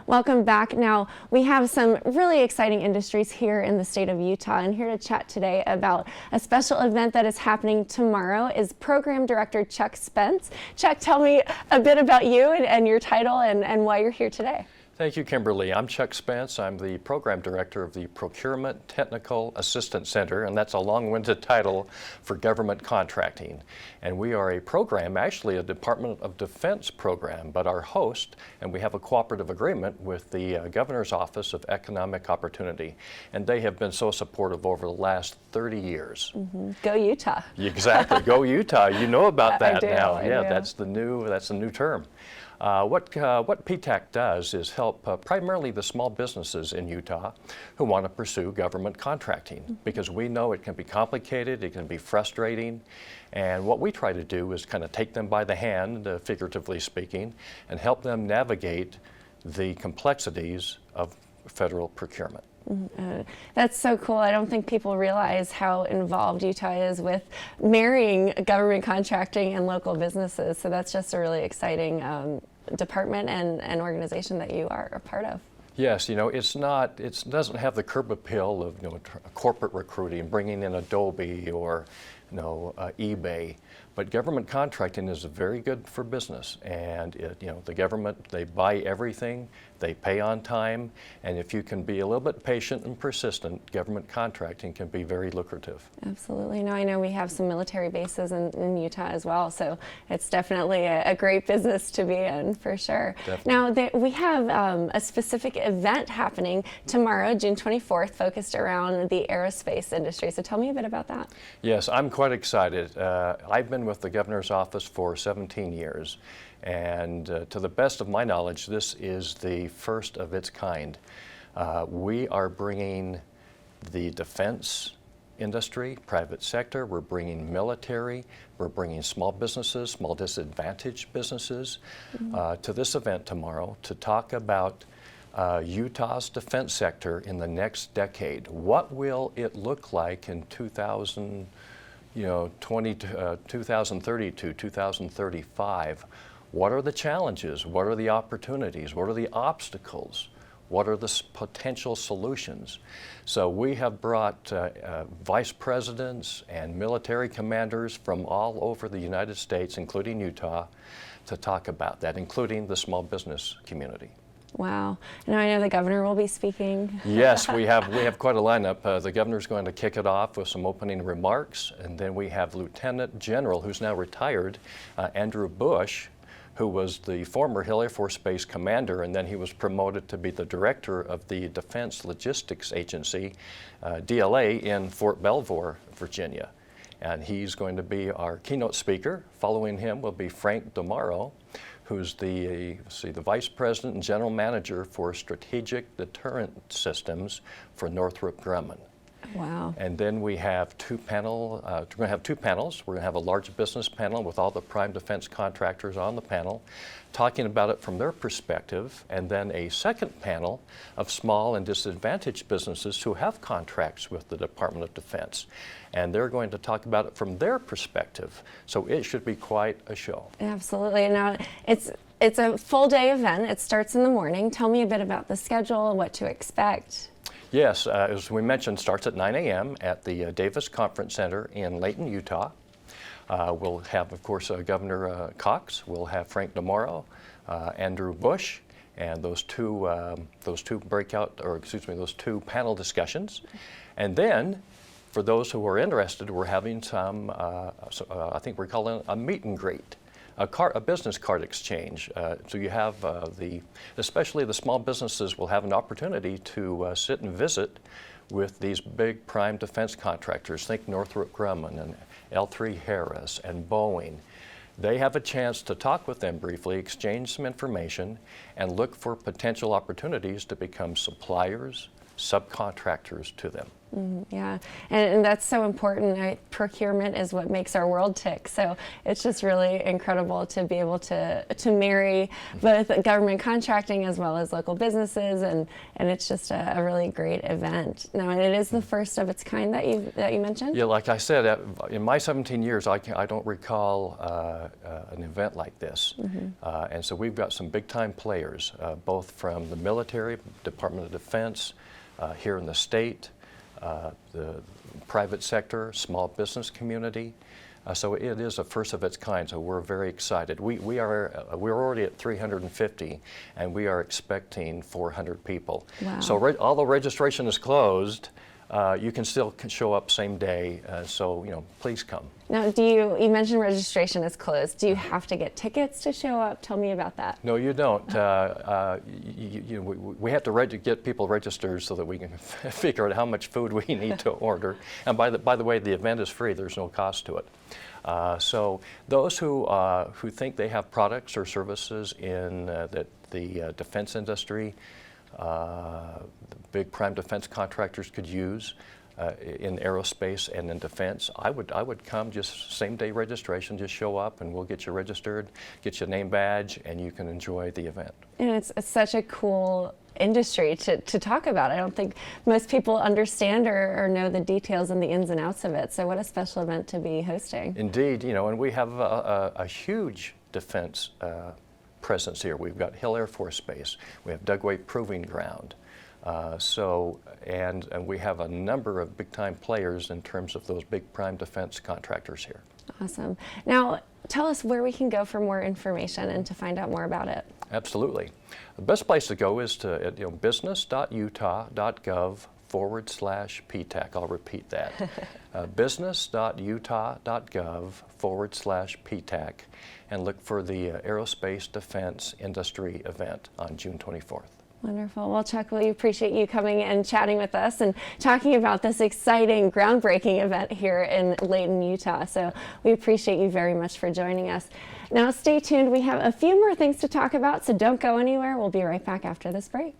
Welcome back. Now, we have some really exciting industries here in the state of Utah, and here to chat today about a special event that is happening tomorrow is Program Director Chuck Spence. Chuck, tell me a bit about you and your title and why you're here today. Thank you, Kimberly. I'm Chuck Spence. I'm the Program Director of the Procurement Technical Assistance Center, and that's a long-winded title for government contracting. And we are a program, actually a Department of Defense program, but our host, and we have a cooperative agreement with the Governor's Office of Economic Opportunity. And they have been so supportive over the last 30 years. Go Utah. Exactly. Go Utah. You know about that now. I Yeah, do. that's the new term. What PTAC does is help primarily the small businesses in Utah who want to pursue government contracting, because we know it can be complicated, it can be frustrating, and what we try to do is kind of take them by the hand, figuratively speaking, and help them navigate the complexities of federal procurement. That's so cool. I don't think people realize how involved Utah is with marrying government contracting and local businesses. So that's just a really exciting department and organization that you are a part of. Yes, you know, it doesn't have the curb appeal of, you know, corporate recruiting, bringing in Adobe or, you know, eBay. But government contracting is very good for business, and the government, they buy everything, they pay on time, and if you can be a little bit patient and persistent, government contracting can be very lucrative. Absolutely. Now, I know we have some military bases in Utah as well, so it's definitely a great business to be in, for sure. Definitely. Now, we have a specific event happening tomorrow, June 24th, focused around the aerospace industry. So tell me a bit about that. Yes, I'm quite excited. I've been with the Governor's Office for 17 years, and to the best of my knowledge, this is the first of its kind. We are bringing the defense industry, private sector, we're bringing military, we're bringing small businesses, small disadvantaged businesses to this event tomorrow to talk about Utah's defense sector in the next decade. What will it look like in 2030 to 2035? What are the challenges? What are the opportunities? What are the obstacles? What are the potential solutions? So we have brought vice presidents and military commanders from all over the United States, including Utah, to talk about that, including the small business community. Wow. Now, I know the governor will be speaking. Yes, we have quite a lineup. The governor's going to kick it off with some opening remarks, and then we have Lieutenant General, who's now retired, Andrew Bush, who was the former Hill Air Force Base commander, and then he was promoted to be the director of the Defense Logistics Agency, DLA, in Fort Belvoir, Virginia. And he's going to be our keynote speaker. Following him will be Frank DeMauro, who's the Vice President and General Manager for Strategic Deterrent Systems for Northrop Grumman. Wow. And then we have we're going to have two panels. We're going to have a large business panel with all the prime defense contractors on the panel, talking about it from their perspective, and then a second panel of small and disadvantaged businesses who have contracts with the Department of Defense. And they're going to talk about it from their perspective. So it should be quite a show. Absolutely. Now, it's a full day event. It starts in the morning. Tell me a bit about the schedule and what to expect. Yes, as we mentioned, starts at 9 a.m. at the Davis Conference Center in Layton, Utah. We'll have, of course, Governor Cox. We'll have Frank DeMauro, Andrew Bush, and those two panel discussions. And then, for those who are interested, we're having some, I think we're calling a meet and greet. A business card exchange. So you have especially the small businesses will have an opportunity to sit and visit with these big prime defense contractors. Think Northrop Grumman and L3 Harris and Boeing. They have a chance to talk with them briefly, exchange some information, and look for potential opportunities to become suppliers, subcontractors to them. Yeah, and that's so important. Procurement is what makes our world tick. So it's just really incredible to be able to marry both government contracting as well as local businesses, and it's just a really great event. Now, it is the first of its kind that you mentioned. Yeah, like I said, in my 17 years, I don't recall an event like this. And so we've got some big-time players, both from the military, Department of Defense, here in the state, the private sector, small business community. So it is a first of its kind, so we're very excited. We're already at 350, and we are expecting 400 people. Wow. So although registration is closed, you can still show up same day, so please come. Now, you mentioned registration is closed. Do you have to get tickets to show up? Tell me about that. No, you don't. We have to get people registered so that we can figure out how much food we need to order. And by the way, the event is free. There's no cost to it. So those who think they have products or services in the defense industry, the big prime defense contractors could use in aerospace and in defense, I would come, just same day registration, just show up and we'll get you registered, get your name badge, and you can enjoy the event. And it's such a cool industry to talk about. I don't think most people understand or know the details and the ins and outs of it. So what a special event to be hosting. Indeed, and we have a huge defense presence here. We've got Hill Air Force Base, we have Dugway Proving Ground, and we have a number of big-time players in terms of those big prime defense contractors here. Awesome. Now, tell us where we can go for more information and to find out more about it. Absolutely. The best place to go is to business.utah.gov/PTAC. I'll repeat that. business.utah.gov/PTAC, and look for the Aerospace Defense Industry event on June 24th. Wonderful. Well, Chuck, we appreciate you coming and chatting with us and talking about this exciting, groundbreaking event here in Layton, Utah. So we appreciate you very much for joining us. Now, stay tuned. We have a few more things to talk about, so don't go anywhere. We'll be right back after this break.